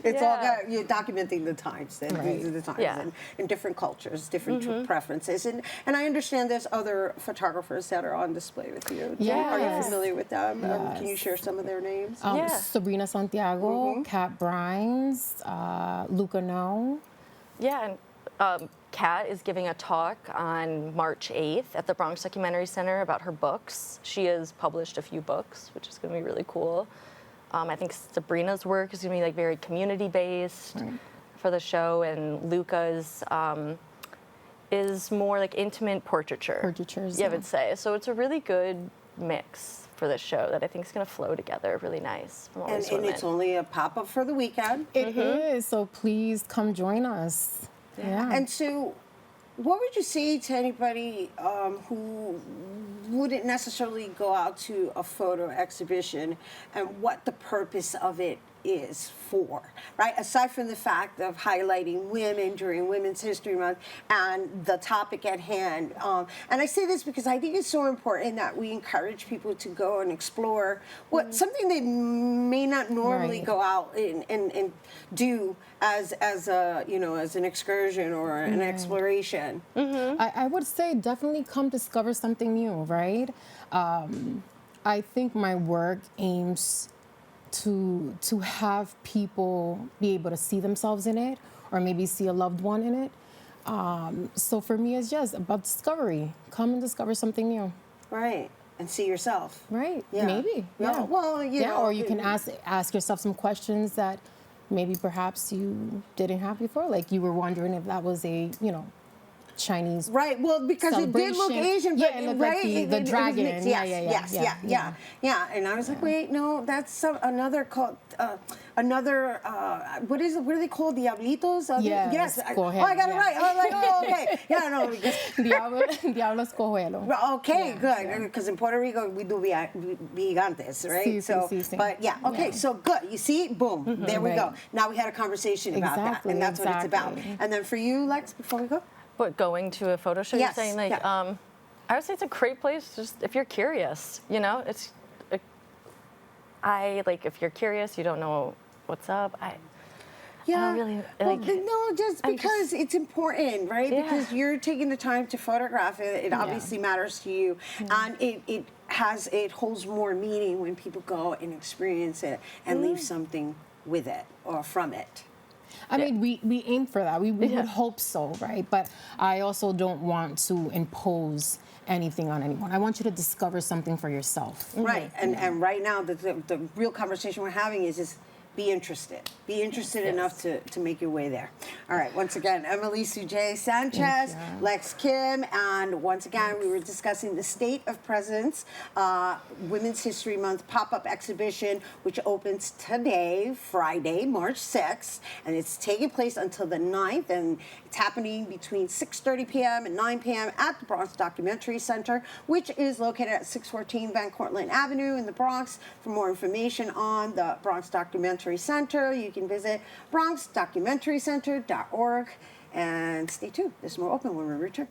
It's all Yeah. good. You're documenting the times, and these are the times, Yeah. and different cultures, different preferences. And I understand there's other photographers that are on display with you. Are you Yes. familiar with them? Can you Yes. share some of their names? Yeah. Sabrina Santiago, Kat Brines, Luca No. Yeah, and Kat is giving a talk on March 8th at the Bronx Documentary Center about her books. She has published a few books, which is going to be really cool. I think Sabrina's work is going to be like very community-based for the show, and Luca's is more like intimate portraiture. Portraitures, I yeah. would say. So it's a really good mix for this show that I think is going to flow together really nice from all these And women. it's only a pop-up for the weekend. It is, so please come join us. Yeah. And so, what would you say to anybody who wouldn't necessarily go out to a photo exhibition, and what the purpose of it is for, right? Aside from the fact of highlighting women during Women's History Month and the topic at hand. And I say this because I think it's so important that we encourage people to go and explore what something they may not normally Right. go out and do as a as an excursion or an exploration. I would say definitely come discover something new, right? I think my work aims to have people be able to see themselves in it, or maybe see a loved one in it. So for me, it's just about discovery. Come and discover something new. Right. And see yourself. Right. Yeah. Maybe. Yeah. Yeah. Well, you know, or you can ask yourself some questions that maybe perhaps you didn't have before. Like you were wondering if that was a, Chinese. Right. Well, because it did look celebration. Asian, Yeah, but it looked right, like the it was dragon. mixed. Yeah, Yes, yeah. yeah. And I was like, wait, no, that's another called another. What do they called? Diablitos? Yes, I go ahead, I got it yeah. right. I was like, oh, okay. Yeah, no. Because, Diablos Cojuelo. okay, Yeah, good. Because in Puerto Rico we do gigantes, right? Sí, so, sí, sí. but yeah, okay. Yeah. So good. You see, boom. There we go. Right. Now we had a conversation about that, Exactly, and that's what it's about. exactly. And then for you, Lex, before we go. But going to a photo show, Yes, you're saying like, yeah. I would say it's a great place just if you're curious, it's, if you're curious, you don't know what's up, I don't really, well, like, no, just I'm because it's important, right? Yeah. Because you're taking the time to photograph it. It obviously matters to you, and it holds more meaning when people go and experience it and leave something with it or from it. I mean, we aim for that. We would hope so, right? But I also don't want to impose anything on anyone. I want you to discover something for yourself. Right, and right now the real conversation we're having is just be interested. Be interested enough to make your way there. All right, once again, Emily Sujay Sanchez, Lex Kim, and once again, we were discussing the State of Presence Women's History Month pop-up exhibition, which opens today, Friday, March 6th, and it's taking place until the 9th, and it's happening between 6:30 p.m. and 9 p.m. at the Bronx Documentary Center, which is located at 614 Van Cortlandt Avenue in the Bronx. For more information on the Bronx Documentary Center, you can visit bronxdocumentarycenter.org. And stay tuned. There's more open when we return.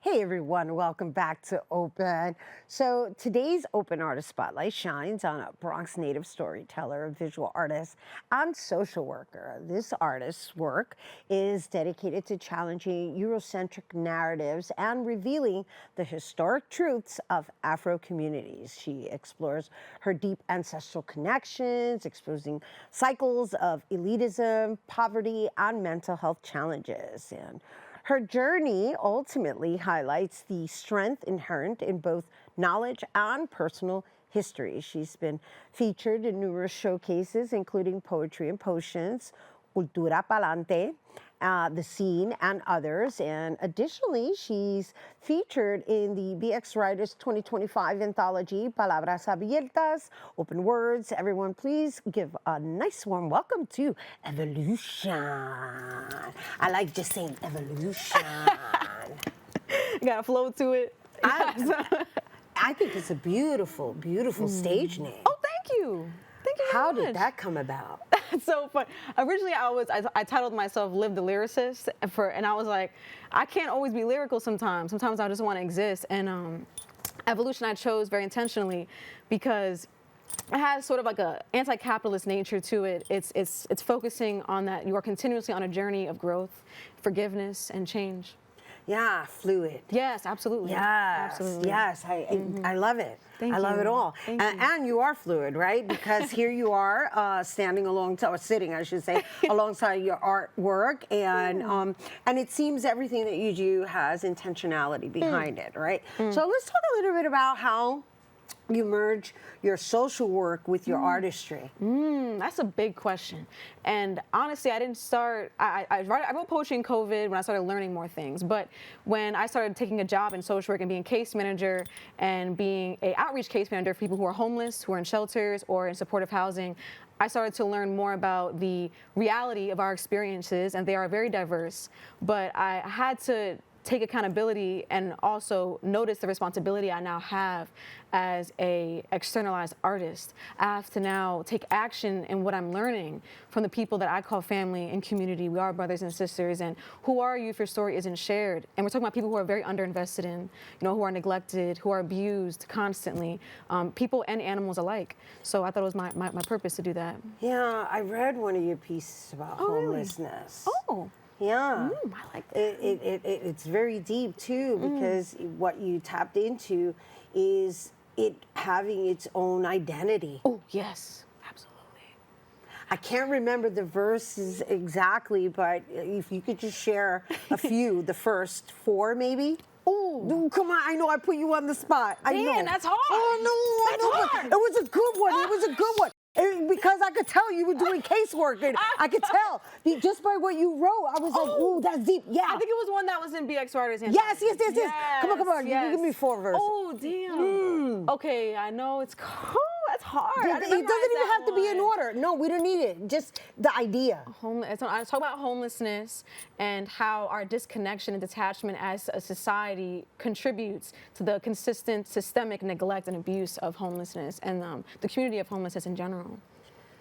Hey everyone, welcome back to Open. So today's Open Artist Spotlight shines on a Bronx native storyteller, a visual artist, and social worker. This artist's work is dedicated to challenging Eurocentric narratives and revealing the historic truths of Afro communities. She explores her deep ancestral connections, exposing cycles of elitism, poverty, and mental health challenges. And her journey ultimately highlights the strength inherent in both knowledge and personal history. She's been featured in numerous showcases, including Poetry and Potions, Cultura Palante, The Scene, and others. And additionally, she's featured in the BX Writers 2025 anthology, Palabras Abiertas, Open Words. Everyone, please give a nice warm welcome to Evolution. I like just saying evolution. You got a flow to it. I think it's a beautiful, beautiful stage name. Oh, thank you. Thank you very How much. did that come about? It's so fun. Originally, I titled myself "Live the Lyricist," and I was like, I can't always be lyrical sometimes. Sometimes I just want to exist. And Evolution I chose very intentionally because it has sort of like a anti-capitalist nature to it. It's focusing on that you are continuously on a journey of growth, forgiveness, and change. Yeah, fluid. Yes, absolutely. Yes, Absolutely. yes, I love it. Thank I love you. it all. Thank you. And you are fluid, right? Because here you are standing alongside, or sitting, I should say, alongside your artwork, and it seems everything that you do has intentionality behind it, right? So let's talk a little bit about how you merge your social work with your artistry. That's a big question. And honestly, I didn't start, I wrote poetry in COVID when I started learning more things. But when I started taking a job in social work and being case manager and being an outreach case manager for people who are homeless, who are in shelters or in supportive housing, I started to learn more about the reality of our experiences, and they are very diverse. But I had to take accountability and also notice the responsibility I now have as a externalized artist. I have to now take action in what I'm learning from the people that I call family and community. We are brothers and sisters, and who are you if your story isn't shared? And we're talking about people who are very underinvested in, who are neglected, who are abused constantly, people and animals alike. So I thought it was my purpose to do that. Yeah, I read one of your pieces about homelessness. Oh. Yeah, I like that. It's very deep too, because what you tapped into is it having its own identity. Oh, yes, absolutely. I can't remember the verses exactly, but if you could just share a few, the first 4 maybe. Ooh. Come on, I know I put you on the spot. I know. Man, that's hard. Oh, no, That's I know, hard. but it was a good one. It was a good one. Because I could tell you were doing casework, and I could tell just by what you wrote. I was like, "Ooh, that's deep." Yeah, I think it was one that was in BX Writers. Yes. Come on. Yes. You give me 4 verses. Oh, damn. Okay, I know it's cool. That's hard. It doesn't even have to be in order. No, we don't need it. Just the idea. I talk about homelessness and how our disconnection and detachment as a society contributes to the consistent systemic neglect and abuse of homelessness and the community of homelessness in general.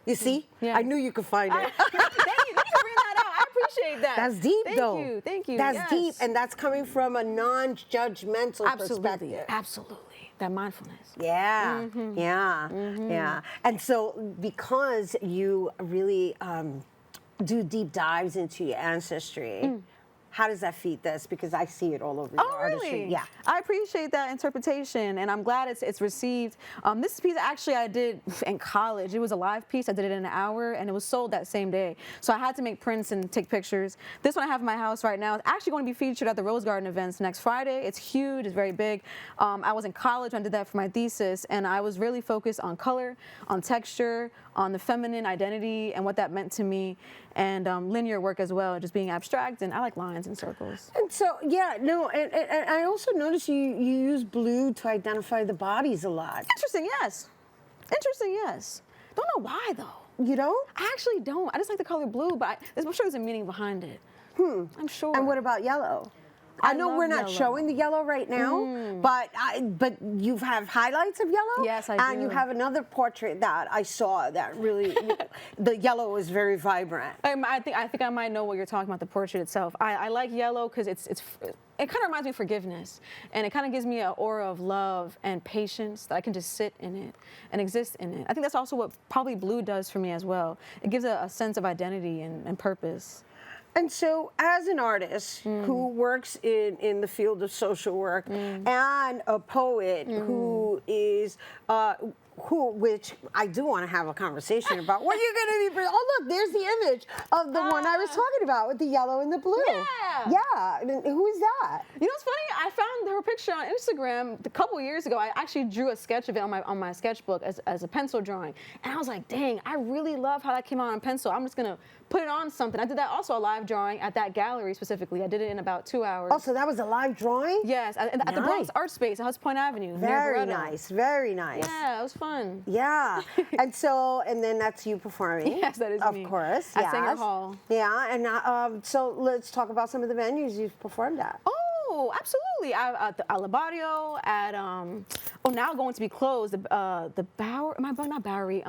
You see? Yeah. I knew you could find it. Thank you for bringing that out. I appreciate that. That's deep, though. Thank you. That's Yes. deep, and that's coming from a non-judgmental perspective. Absolutely. That mindfulness. Yeah, yeah. And so because you really do deep dives into your ancestry, how does that feed this? Because I see it all over your artistry. Really? Yeah. I appreciate that interpretation, and I'm glad it's received. This piece actually I did in college. It was a live piece. I did it in an hour, and it was sold that same day. So I had to make prints and take pictures. This one I have in my house right now. It's actually going to be featured at the Rose Garden events next Friday. It's huge. It's very big. I was in college when I did that for my thesis, and I was really focused on color, on texture, on the feminine identity and what that meant to me, and linear work as well, just being abstract, and I like lines and circles. And so, and I also noticed you use blue to identify the bodies a lot. Interesting, yes. Don't know why, though. You don't? I actually don't. I just like the color blue, but I'm sure there's a meaning behind it. I'm sure. And what about yellow? I know love we're not yellow. showing the yellow right now, but you have highlights of yellow. Yes, I And do. you have another portrait that I saw that really, the yellow is very vibrant. I think I might know what you're talking about, the portrait itself. I like yellow because it kind of reminds me of forgiveness, and it kind of gives me an aura of love and patience that I can just sit in it and exist in it. I think that's also what probably blue does for me as well. It gives a sense of identity and purpose. And so, as an artist who works in the field of social work and a poet who is, which I do want to have a conversation about, what you're going to be, oh look, there's the image of the one I was talking about with the yellow and the blue. Yeah. Yeah, and who is that? You know what's funny? I found her picture on Instagram a couple years ago. I actually drew a sketch of it on my sketchbook as a pencil drawing. And I was like, dang, I really love how that came out on pencil. I'm just going to put it on something. I did that also a live drawing at that gallery specifically. I did it in about 2 hours. Oh, so that was a live drawing? Yes, at the Bronx Nice. Art Space at Hunts Point Avenue. near Very Loretto. nice, very nice. Yeah, it was fun. Yeah, and then that's you performing. Yes, that is of me. Of course, At yes. Sanger Hall. Yeah, and so let's talk about some of the venues you've performed at. Oh, absolutely. At the Barrio, at now going to be closed. The Bowery, not Bowery.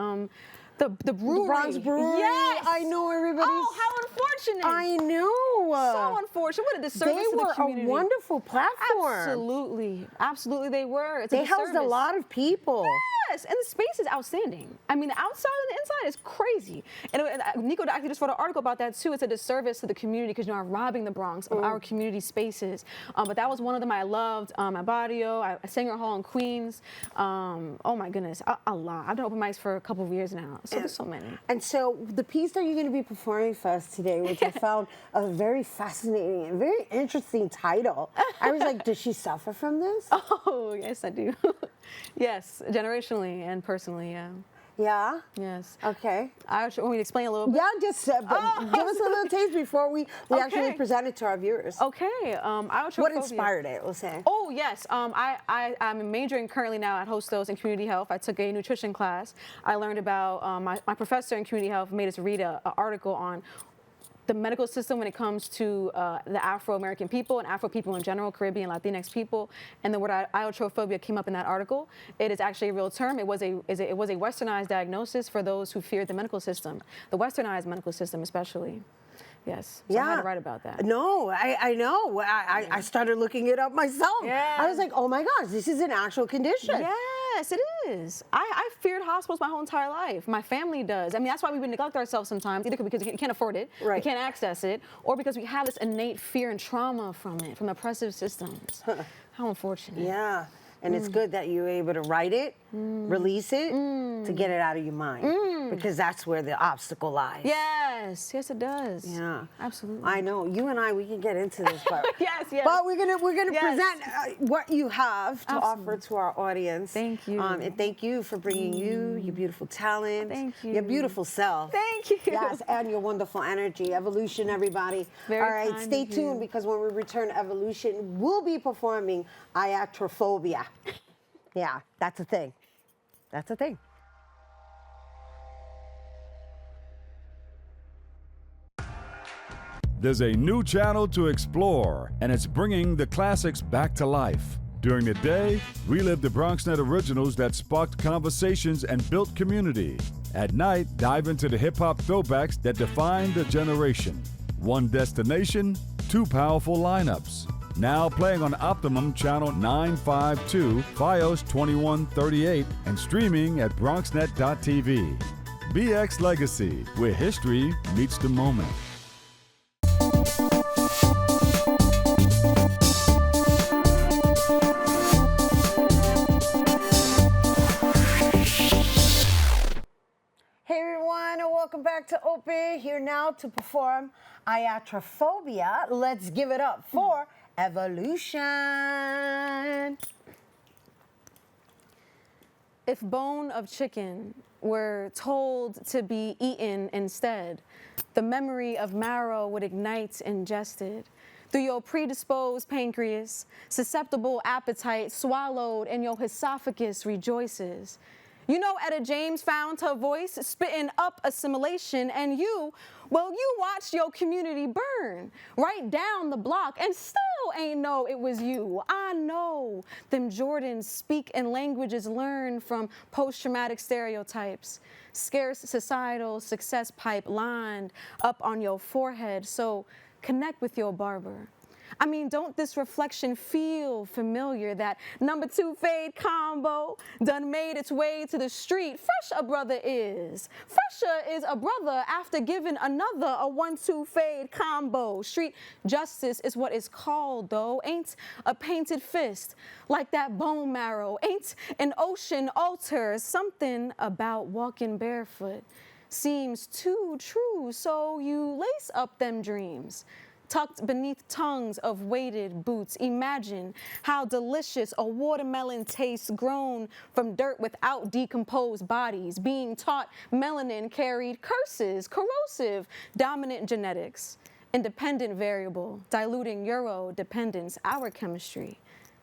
The brewery. The Bronx Brewery. Yes. I know everybody. Oh, how unfortunate. I know. So unfortunate. What a disservice They to the were community. a wonderful platform. Absolutely. Absolutely they were. It's a They housed a disservice. lot of people. Yes, and the space is outstanding. I mean, the outside and the inside is crazy. And Nico actually just wrote an article about that too. It's a disservice to the community because you are robbing the Bronx of our community spaces. But that was one of them I loved. At Barrio, at Sanger Hall in Queens. Oh my goodness, a lot. I've done open mics for a couple of years now. So there's so many. And so the piece that you're going to be performing for us today, which I found a very fascinating and very interesting title. I was like, does she suffer from this? Oh, yes, I do. Yes, generationally and personally, yeah. Yeah? Yes. Okay. Want me to explain a little bit? Yeah, just give us a little taste before we actually present it to our viewers. Okay. Iatrophobia. What inspired it, we'll say? Oh, yes. I'm majoring currently now at Hostos in community health. I took a nutrition class. I learned about, my professor in community health made us read an article on the medical system when it comes to the Afro-American people and Afro people in general, Caribbean, Latinx people, and the word iatrophobia came up in that article. It is actually a real term. It was a westernized diagnosis for those who feared the medical system, the westernized medical system especially. Yes. So I had to write about that. No, I know. I started looking it up myself. Yeah. I was like, oh my gosh, this is an actual condition. Yes, it is. I feared hospitals my whole entire life. My family does. I mean, that's why we would neglect ourselves sometimes, either because we can't afford it, we can't access it, or because we have this innate fear and trauma from it, from the oppressive systems. How unfortunate. Yeah. And it's good that you're able to write it, release it, to get it out of your mind. Because that's where the obstacle lies. Yes, yes it does. Yeah. Absolutely. I know. You and I, we can get into this, but Yes. but we're gonna Yes. present what you have to offer to our audience. Thank you. And thank you for bringing your beautiful talent, Thank you. your beautiful self. Thank you. Yes, and your wonderful energy. Evolution, everybody. Very All right, kind stay of you. tuned because when we return to Evolution, we'll be performing Iatrophobia. Yeah, that's a thing. That's a thing. There's a new channel to explore, and it's bringing the classics back to life. During the day, relive the Bronxnet originals that sparked conversations and built community. At night, dive into the hip-hop throwbacks that defined the generation. One destination, two powerful lineups. Now playing on Optimum Channel 952, Fios 2138, and streaming at bronxnet.tv. BX Legacy, where history meets the moment. Hey everyone, and welcome back to Open. Here now to perform Iatrophobia. Let's give it up for Evolution. If bone of chicken were told to be eaten instead, the memory of marrow would ignite ingested. Through your predisposed pancreas, susceptible appetite swallowed and your esophagus rejoices. You know Etta James found her voice spitting up assimilation, and you watched your community burn right down the block and still ain't know it was you. I know them Jordans speak in languages learned from post-traumatic stereotypes. Scarce societal success pipe lined up on your forehead, so connect with your barber. I mean, don't this reflection feel familiar? That number 2 fade combo done made its way to the street. Fresh a brother is. Fresher is a brother after giving another a 1-2 fade combo. Street justice is what it's called, though. Ain't a painted fist like that bone marrow. Ain't an ocean altar. Something about walking barefoot seems too true, so you lace up them dreams. Tucked beneath tongues of weighted boots. Imagine how delicious a watermelon tastes grown from dirt without decomposed bodies. Being taught melanin carried curses, corrosive, dominant genetics, independent variable, diluting Euro dependence, our chemistry,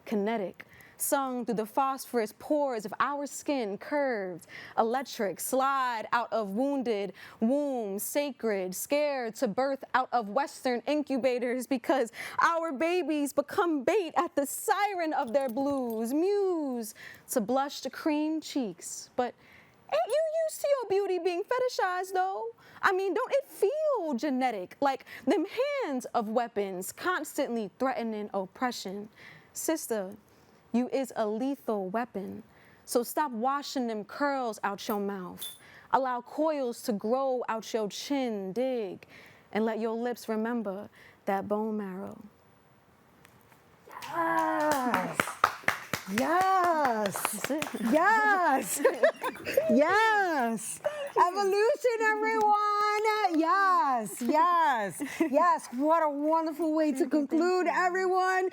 kinetic, sung through the phosphorus pores of our skin, curved, electric, slide out of wounded wombs, sacred, scared to birth out of Western incubators because our babies become bait at the siren of their blues, muse to blushed cream cheeks. But ain't you used to your beauty being fetishized though? I mean, don't it feel genetic, like them hands of weapons constantly threatening oppression? Sister, you is a lethal weapon. So stop washing them curls out your mouth. Allow coils to grow out your chin, dig, and let your lips remember that bone marrow. Yes. Yes. Yes. Yes. Evolution, everyone. Yes. Yes. Yes. What a wonderful way to conclude, everyone.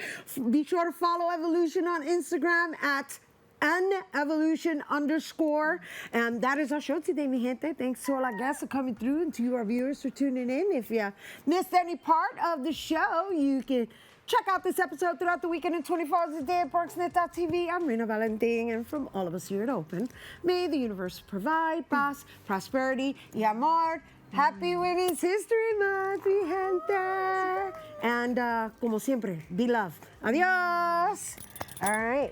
Be sure to follow Evolution on Instagram at @evolution_. And that is our show today, mi gente. Thanks to all our guests for coming through and to you, our viewers, for tuning in. If you missed any part of the show, you can check out this episode throughout the weekend and 24 hours a day at Bronxnet.tv. I'm Rina Valentin, and from all of us here at Open, may the universe provide paz, prosperity, y amor. Happy Women's History Month, mi gente. And como siempre, be loved. Adios. All right.